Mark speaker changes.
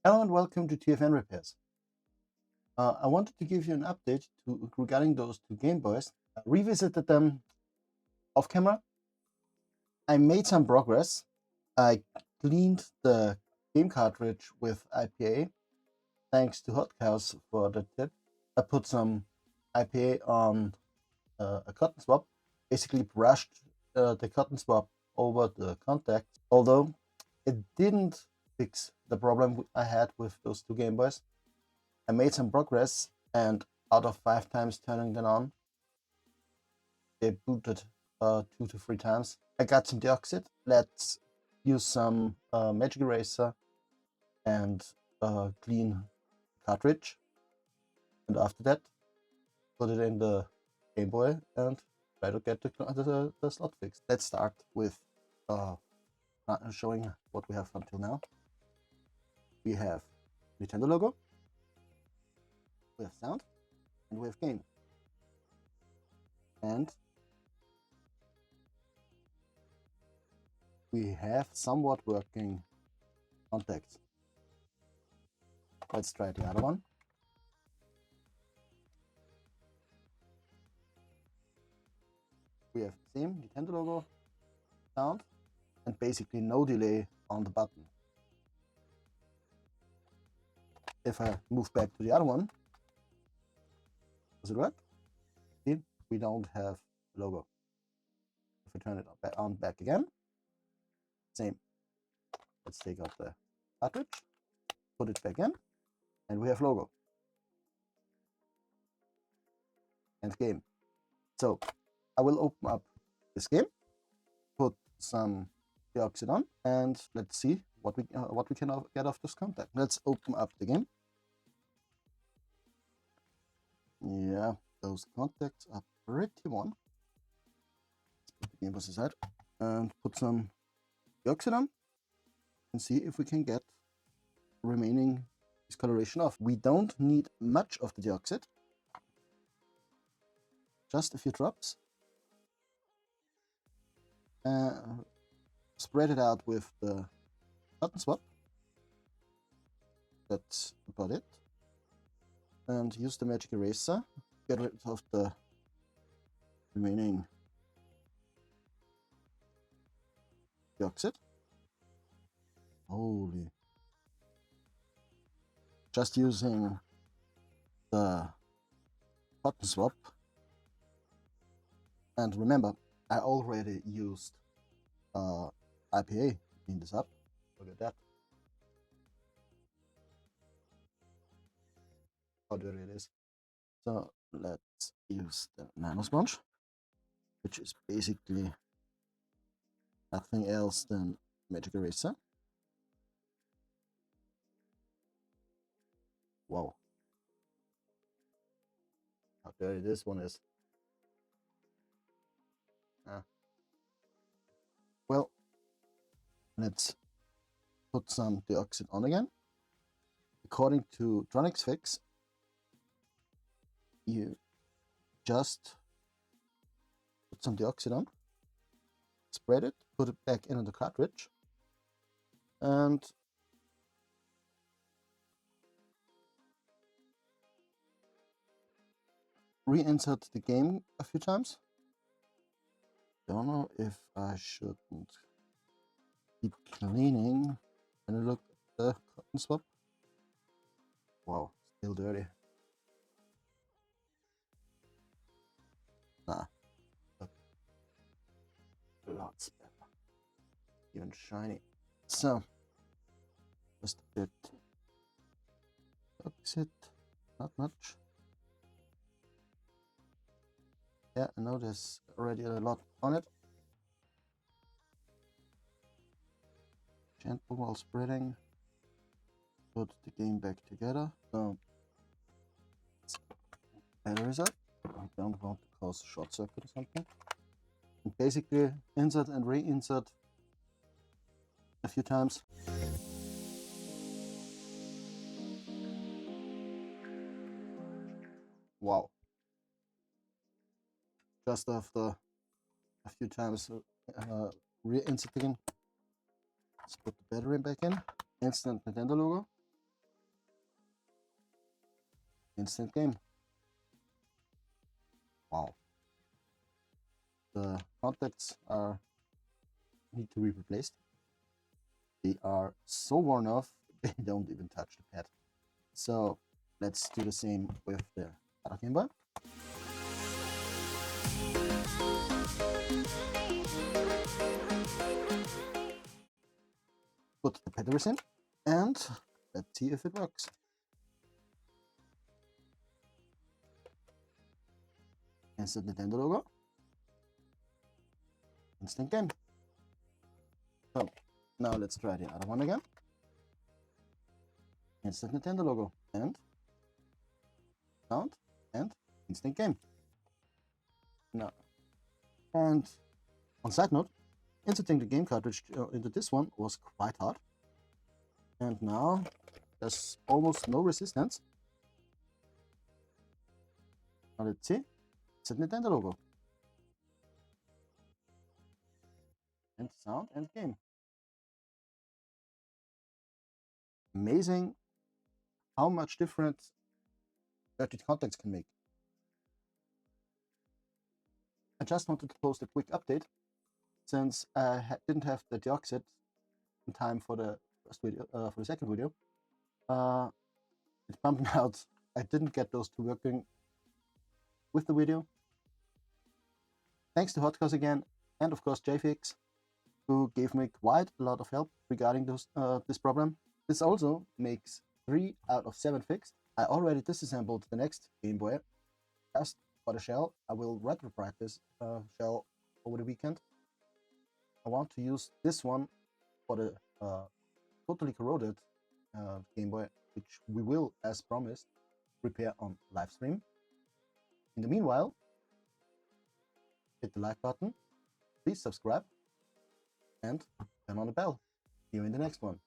Speaker 1: Hello and welcome to TFN Repairs. I wanted to give you an update regarding those two Game Boys. I revisited them off camera. I made some progress. I cleaned the game cartridge with IPA. Thanks to Hotcows for the tip. I put some IPA on a cotton swab. Basically brushed the cotton swab over the contact. Although it didn't fix the problem I had with those two Game Boys. I made some progress, and out of 5 times turning them on, they booted 2 to 3 times. I got some deoxit. Let's use some magic eraser and clean cartridge. And after that, put it in the Game Boy and try to get the slot fixed. Let's start with showing what we have until now. We have Nintendo logo, we have sound, and we have game. And we have somewhat working contacts. Let's try the other one. We have same Nintendo logo, sound, and basically no delay on the button. If I move back to the other one, does it work? See, we don't have logo. If I turn it on back again, same. Let's take out the cartridge, put it back in, and we have logo and game. So I will open up this game, put some deoxit on, and let's see what we can get off this contact. Let's open up the game. Yeah, those contacts are pretty warm. Let's put the game aside and put some deoxit on and see if we can get remaining discoloration off. We don't need much of the deoxit, just a few drops. Spread it out with the cotton swab. That's about it. And use the magic eraser, get rid of the remaining deoxit. Holy. Just using the cotton swab. And remember, I already used IPA to clean this up. Look at that. How dirty it is. So let's use the nano sponge, which is basically nothing else than magic eraser. Wow. How dirty this one is. Well, let's put some deoxit on again. According to JFIXX, you just put some deoxit on, spread it, put it back into the cartridge, and reinsert the game a few times. Don't know if I shouldn't keep cleaning. And I look at the cotton swab. Wow, still dirty. Nah, lots better. Even shiny. So, just a bit. Deoxit, not much. Yeah, I know there's already a lot on it. Gentle while spreading. Put the game back together. So, batteries up. I don't want to cause a short circuit or something. And basically, insert and reinsert a few times. Wow. Just after a few times reinserting, let's put the battery back in. Instant Nintendo logo. Instant game. Wow. The contacts need to be replaced. They are so worn off, they don't even touch the pad. So let's do the same with the other Game Boy. Put the batteries in and let's see if it works. Instant Nintendo logo. Instant game. So now let's try the other one again. Instant Nintendo logo and sound and instant game. Now, and on side note, inserting the game cartridge into this one was quite hard. And now there's almost no resistance. Now let's see. It's a Nintendo logo. And sound and game. Amazing how much difference cartridge contacts can make. I just wanted to post a quick update since I didn't have the deoxit in time for the first video, for the second video. It pumped me out. I didn't get those two working with the video. Thanks to Hotcows again, and of course JFIXX, who gave me quite a lot of help regarding this problem. This also makes 3 out of 7 fixed. I already disassembled the next Game Boy. Just for the shell, I will retro-practice this shell over the weekend. I want to use this one for the totally corroded Game Boy, which we will, as promised, repair on live stream. In the meanwhile, hit the like button, please subscribe, and turn on the bell. See you in the next one.